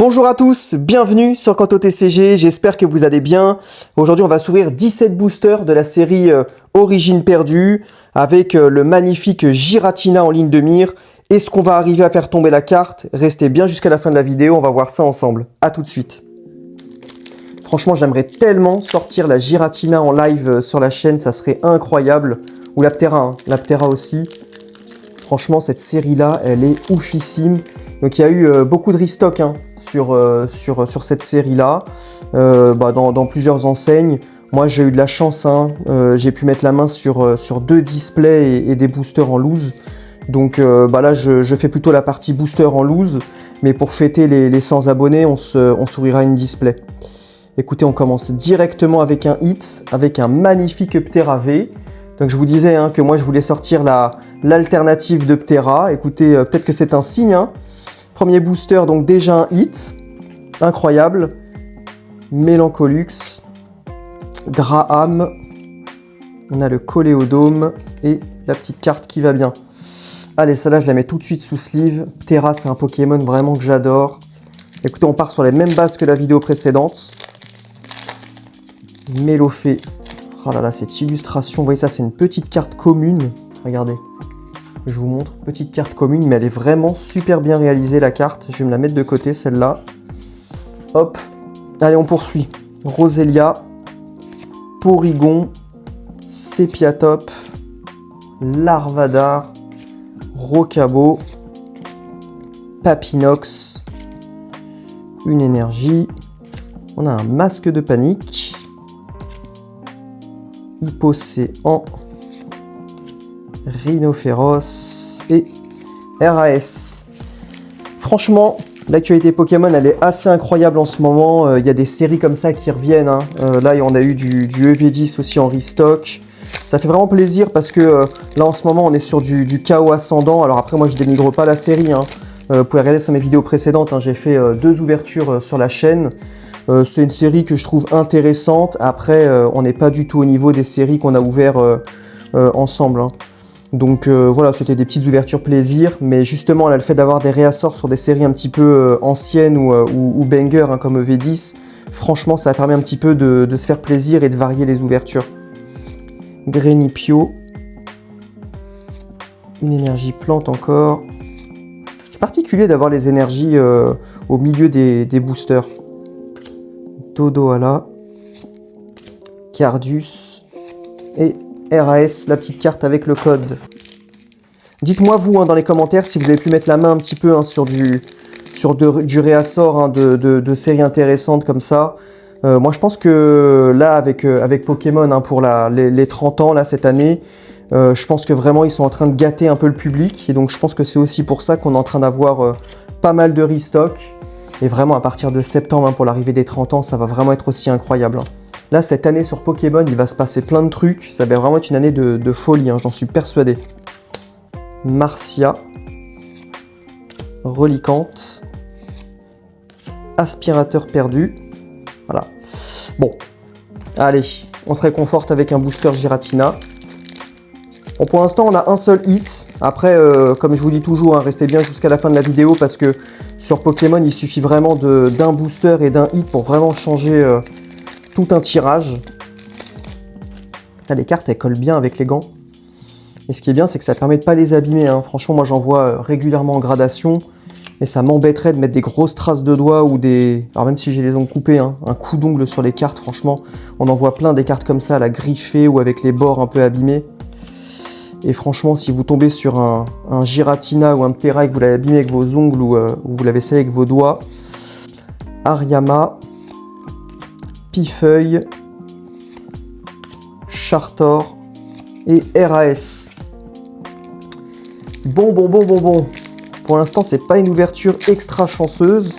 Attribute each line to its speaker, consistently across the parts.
Speaker 1: Bonjour à tous, bienvenue sur Kanto TCG, j'espère que vous allez bien. Aujourd'hui on va s'ouvrir 17 boosters de la série Origine perdue avec le magnifique Giratina en ligne de mire. Est-ce qu'on va arriver à faire tomber la carte? Restez bien jusqu'à la fin de la vidéo, on va voir ça ensemble. A tout de suite. Franchement j'aimerais tellement sortir la Giratina en live sur la chaîne, ça serait incroyable. Ou l'Aptera, hein. L'Aptera aussi. Franchement cette série là elle est oufissime. Donc il y a eu beaucoup de restock hein, sur cette série-là, dans plusieurs enseignes. Moi j'ai eu de la chance, hein, j'ai pu mettre la main sur 2 displays et des boosters en loose. Donc là je fais plutôt la partie booster en loose, mais pour fêter les 100 abonnés, on s'ouvrira une display. Écoutez, on commence directement avec un hit, avec un magnifique Ptera V. Donc je vous disais hein, que moi je voulais sortir l'alternative de Ptera. Écoutez, peut-être que c'est un signe, hein. Premier booster, donc déjà un hit, incroyable. Mélancolux, Graham, on a le Coléodome et la petite carte qui va bien. Allez, celle-là, je la mets tout de suite sous sleeve. Ptera, c'est un Pokémon vraiment que j'adore. Écoutez, on part sur les mêmes bases que la vidéo précédente. Mélofée. Oh là là, cette illustration, vous voyez ça, c'est une petite carte commune. Regardez. Je vous montre, petite carte commune, mais elle est vraiment super bien réalisée la carte. Je vais me la mettre de côté, celle-là. Hop, allez, on poursuit. Roselia, Porygon, Sepiatop, Larvadar, Rocabo, Papinox, une énergie. On a un masque de panique, Hypocéan, Rhinophéros et RAS. Franchement, l'actualité Pokémon, elle est assez incroyable en ce moment. Il y a des séries comme ça qui reviennent. Hein. Là, on a eu du EV10 aussi en restock. Ça fait vraiment plaisir parce que là, en ce moment, on est sur du chaos ascendant. Alors après, moi, je dénigre pas la série. Hein. Vous pouvez regarder sur mes vidéos précédentes. Hein. J'ai fait 2 ouvertures sur la chaîne. C'est une série que je trouve intéressante. Après, on n'est pas du tout au niveau des séries qu'on a ouvertes ensemble. Hein. Donc voilà, c'était des petites ouvertures plaisir, mais justement là, le fait d'avoir des réassorts sur des séries un petit peu anciennes ou banger hein, comme EV10, franchement ça permet un petit peu de se faire plaisir et de varier les ouvertures. Grenipio, une énergie plante encore. C'est particulier d'avoir les énergies au milieu des boosters. Dodoala, Cardus et RAS, la petite carte avec le code. Dites-moi vous hein, dans les commentaires si vous avez pu mettre la main un petit peu hein, sur du réassort hein, de séries intéressantes comme ça. Moi je pense que là avec Pokémon hein, pour les 30 ans là, cette année, je pense que vraiment ils sont en train de gâter un peu le public. Et donc je pense que c'est aussi pour ça qu'on est en train d'avoir pas mal de restock. Et vraiment à partir de septembre hein, pour l'arrivée des 30 ans, ça va vraiment être aussi incroyable. Hein. Là, cette année sur Pokémon, il va se passer plein de trucs. Ça va vraiment être une année de folie, hein, j'en suis persuadé. Marcia. Reliquante. Aspirateur perdu. Voilà. Bon. Allez, on se réconforte avec un booster Giratina. Bon, pour l'instant, on a un seul hit. Après, comme je vous dis toujours, hein, restez bien jusqu'à la fin de la vidéo parce que sur Pokémon, il suffit vraiment d'un booster et d'un hit pour vraiment changer... tout un tirage. Là, les cartes, elles collent bien avec les gants. Et ce qui est bien, c'est que ça permet de pas les abîmer. Hein. Franchement, moi, j'en vois régulièrement en gradation. Et ça m'embêterait de mettre des grosses traces de doigts ou des... Alors même si j'ai les ongles coupés, hein, un coup d'ongle sur les cartes, franchement, on en voit plein des cartes comme ça, à la griffée ou avec les bords un peu abîmés. Et franchement, si vous tombez sur un Giratina ou un Ptera et que vous l'avez abîmé avec vos ongles ou vous l'avez scellé avec vos doigts, Ariama, Pifeuille, Chartor et RAS. Bon. Pour l'instant, c'est pas une ouverture extra chanceuse.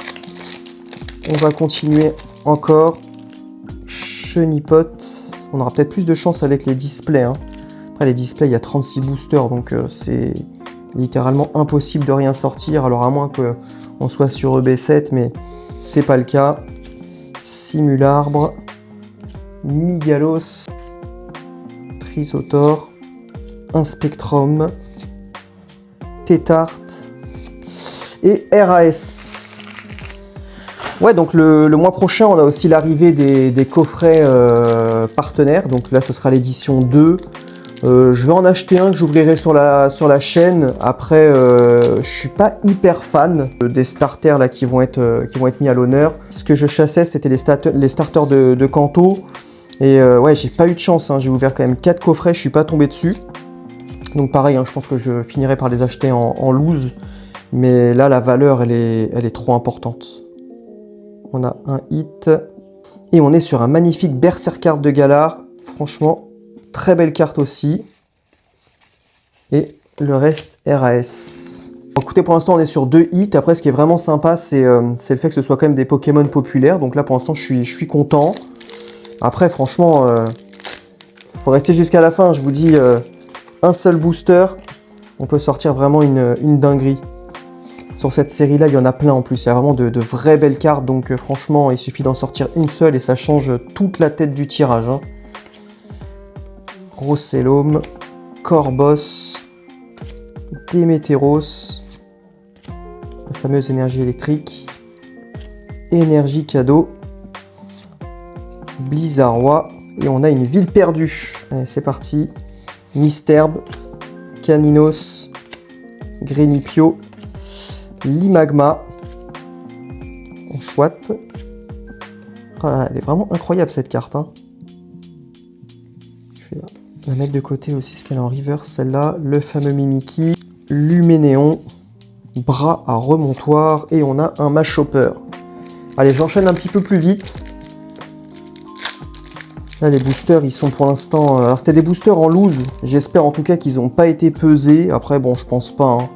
Speaker 1: On va continuer encore. Chenipote. On aura peut-être plus de chance avec les displays. Hein. Après, les displays, il y a 36 boosters, donc c'est littéralement impossible de rien sortir. Alors, à moins qu'on soit sur EB7, mais c'est pas le cas. Simularbre, Migalos, Trisotor, un Spectrum, Tétart et RAS. Ouais, donc le mois prochain, on a aussi l'arrivée des coffrets partenaires. Donc là, ce sera l'édition 2. Je vais en acheter un que j'ouvrirai sur la chaîne. Après, je suis pas hyper fan des starters là qui vont être mis à l'honneur. Ce que je chassais, c'était les starters de Kanto. Et ouais, j'ai pas eu de chance, hein. J'ai ouvert quand même 4 coffrets, je suis pas tombé dessus. Donc pareil, hein, je pense que je finirai par les acheter en loose. Mais là, la valeur, elle est trop importante. On a un hit. Et on est sur un magnifique Berserker de Galar. Franchement, très belle carte aussi. Et le reste, RAS. Écoutez, pour l'instant, on est sur 2 hits. Après, ce qui est vraiment sympa, c'est le fait que ce soit quand même des Pokémon populaires. Donc là, pour l'instant, je suis content. Après, franchement, faut rester jusqu'à la fin. Je vous dis, un seul booster, on peut sortir vraiment une dinguerie. Sur cette série-là, il y en a plein en plus. Il y a vraiment de vraies belles cartes. Donc franchement, il suffit d'en sortir une seule et ça change toute la tête du tirage, hein. Rossellum, Corbos, Démétéros, la fameuse énergie électrique, énergie cadeau, Blizzardois, et on a une ville perdue. Allez, c'est parti. Misterbe, Caninos, Grenipio, Limagma, on chouette. Ah, elle est vraiment incroyable cette carte, hein. Je vais la mettre de côté aussi, parce qu'elle est en reverse celle-là. Le fameux Mimikyu, Luménéon, bras à remontoir, et on a un Mashhopper. Allez, j'enchaîne un petit peu plus vite. Là, les boosters, ils sont pour l'instant... Alors, c'était des boosters en loose. J'espère en tout cas qu'ils n'ont pas été pesés. Après, bon, je pense pas, hein.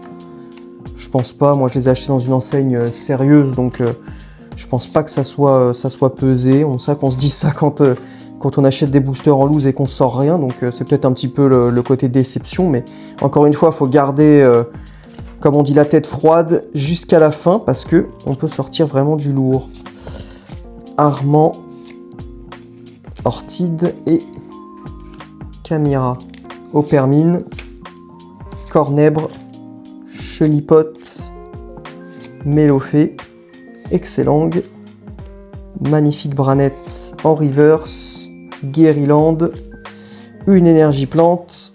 Speaker 1: Je pense pas. Moi, je les ai achetés dans une enseigne sérieuse, donc je pense pas que ça soit pesé. On sait qu'on se dit ça quand on achète des boosters en loose et qu'on sort rien. Donc, c'est peut-être un petit peu le côté déception. Mais encore une fois, il faut garder, comme on dit, la tête froide jusqu'à la fin parce que on peut sortir vraiment du lourd. Armand, Ortide et Camira. Opermine, Cornèbre, Chenipote, Mélofée, Excellang, magnifique Branette en reverse, Guériland, une énergie plante,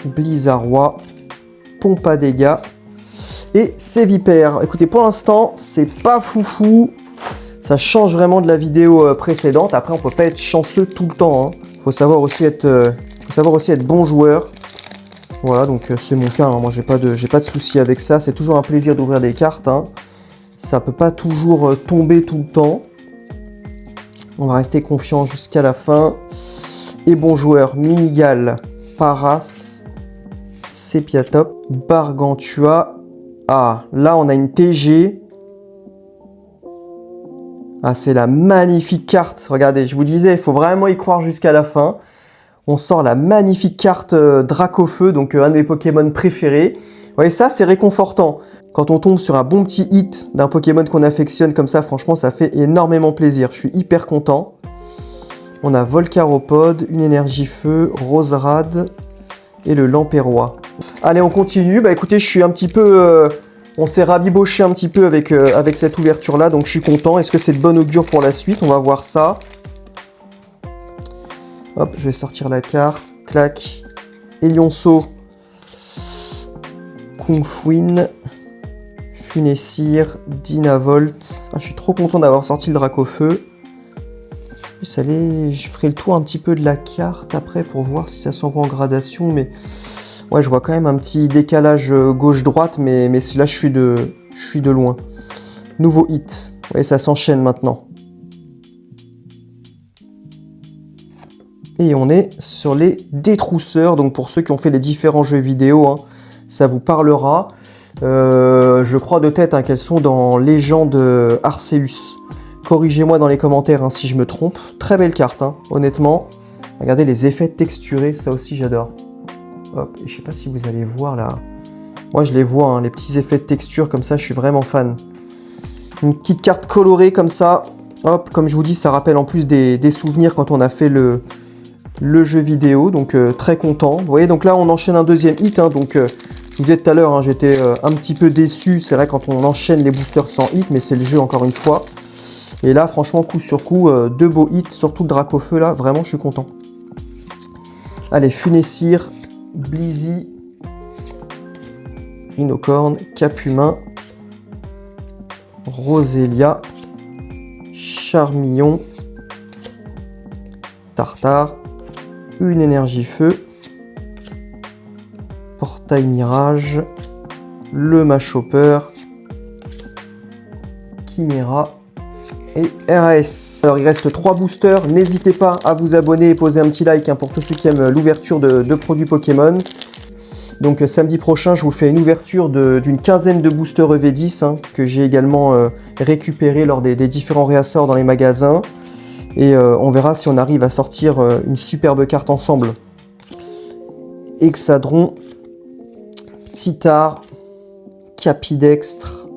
Speaker 1: Blizzardois, pompe à dégâts et Sévipère. Écoutez, pour l'instant, c'est pas foufou. Ça change vraiment de la vidéo précédente. Après, on peut pas être chanceux tout le temps, hein. Faut savoir aussi être bon joueur. Voilà, donc c'est mon cas, hein. Moi, j'ai pas de souci avec ça. C'est toujours un plaisir d'ouvrir des cartes, hein. Ça peut pas toujours tomber tout le temps. On va rester confiant jusqu'à la fin. Et bon joueur, Minigal, Paras, Sepiatop, Bargantua. Ah, là, on a une TG. Ah, c'est la magnifique carte. Regardez, je vous disais, il faut vraiment y croire jusqu'à la fin. On sort la magnifique carte Dracofeu, donc un de mes Pokémon préférés. Vous voyez, ça, c'est réconfortant. Quand on tombe sur un bon petit hit d'un Pokémon qu'on affectionne comme ça, franchement, ça fait énormément plaisir. Je suis hyper content. On a Volcaropode, une énergie feu, Roserade et le Lamperrois. Allez, on continue. Bah écoutez, je suis un petit peu... on s'est rabiboché un petit peu avec cette ouverture-là, donc je suis content. Est-ce que c'est de bon augure pour la suite? On va voir ça. Hop, je vais sortir la carte. Clac. Elionceau. Kungfuin. Funessir. Dynavolt. Ah, je suis trop content d'avoir sorti le Dracofeu. Je ferai le tour un petit peu de la carte après pour voir si ça s'envoie en gradation, mais ouais, je vois quand même un petit décalage gauche-droite, mais là, je suis de loin. Nouveau hit. Ouais, ça s'enchaîne maintenant. Et on est sur les détrousseurs. Donc, pour ceux qui ont fait les différents jeux vidéo, hein, ça vous parlera. Je crois de tête, hein, qu'elles sont dans Légende Arceus. Corrigez-moi dans les commentaires, hein, si je me trompe. Très belle carte, hein, honnêtement. Regardez les effets texturés, ça aussi, j'adore. Hop, et je sais pas si vous allez voir là. Moi je les vois, hein, les petits effets de texture comme ça, je suis vraiment fan. Une petite carte colorée comme ça. Hop, comme je vous dis, ça rappelle en plus des souvenirs quand on a fait le jeu vidéo. Donc très content. Vous voyez, donc là on enchaîne un deuxième hit. Hein, donc je vous disais tout à l'heure, hein, j'étais un petit peu déçu. C'est vrai quand on enchaîne les boosters sans hit, mais c'est le jeu encore une fois. Et là, franchement, coup sur coup, 2 beaux hits, surtout le Dracofeu, là, vraiment, je suis content. Allez, Funessir, Blizzy, Rhinocorn, Capumain, Roselia, Charmillon, Tartare, une énergie feu, Portail Mirage, le Machopper, Chimera et RAS. Alors il reste 3 boosters, n'hésitez pas à vous abonner et poser un petit like hein, pour tous ceux qui aiment l'ouverture de produits Pokémon. Donc samedi prochain, je vous fais une ouverture d'une quinzaine de boosters EV10 hein, que j'ai également récupéré lors des différents réassorts dans les magasins. Et on verra si on arrive à sortir une superbe carte ensemble. Hexadron, Titar, Capidextre,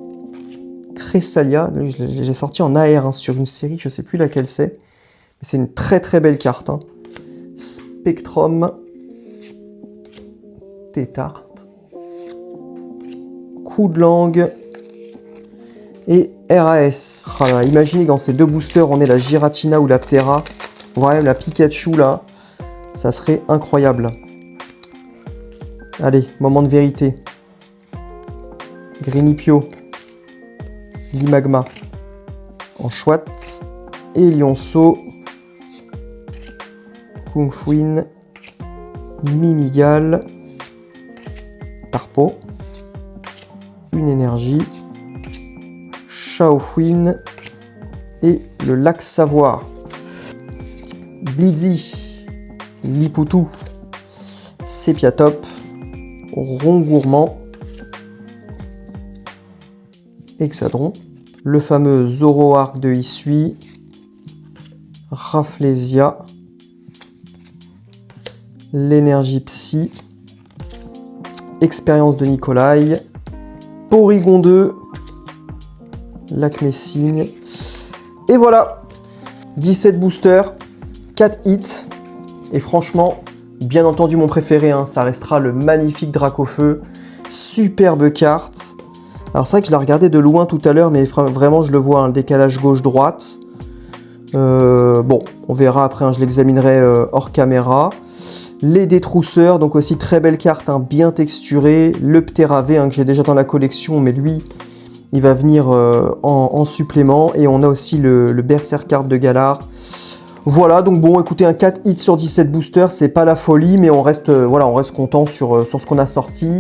Speaker 1: Cresselia. J'ai sorti en AR hein, sur une série, je ne sais plus laquelle c'est. C'est une très très belle carte. Hein. Spectrum, Tétarte, Coup de langue et RAS. Oh là, imaginez que dans ces 2 boosters, on ait la Giratina ou la Ptera, voire même la Pikachu là. Ça serait incroyable. Allez, moment de vérité. Grinipio, Limagma, Enchouette, et Lionceau, Kungfuin, Mimigal, Tarpo, une énergie, Shaofuin et le Lac Savoie. Blizzy, Lipoutou, Sepiatop, Rongourmand, Hexadron, le fameux Zoroark de Issui, Rafflesia, l'énergie Psy, expérience de Nikolai, Porygon 2, Lac-Messine, et voilà, 17 boosters, 4 hits, et franchement, bien entendu mon préféré, hein, ça restera le magnifique Dracofeu, superbe carte. Alors c'est vrai que je la regardais de loin tout à l'heure, mais vraiment je le vois, hein, le décalage gauche-droite. Bon, on verra après, hein, je l'examinerai hors caméra. Les détrousseurs, donc aussi très belle carte, hein, bien texturée. Le Pteravé, hein, que j'ai déjà dans la collection, mais lui, il va venir en supplément. Et on a aussi le Berserk de Galar. Voilà, donc bon, écoutez, un 4 hits sur 17 boosters, c'est pas la folie, mais on reste, voilà, on reste content sur ce qu'on a sorti.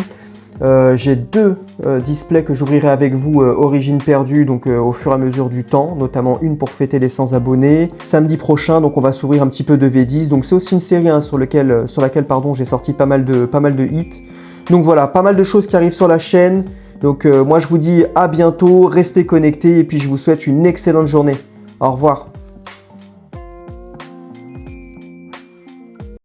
Speaker 1: J'ai 2 displays que j'ouvrirai avec vous, Origine perdue, donc au fur et à mesure du temps, notamment une pour fêter les 100 abonnés. Samedi prochain, donc on va s'ouvrir un petit peu de V10, donc c'est aussi une série hein, sur laquelle j'ai sorti pas mal de hits. Donc voilà, pas mal de choses qui arrivent sur la chaîne. Donc moi je vous dis à bientôt, restez connectés et puis je vous souhaite une excellente journée. Au revoir.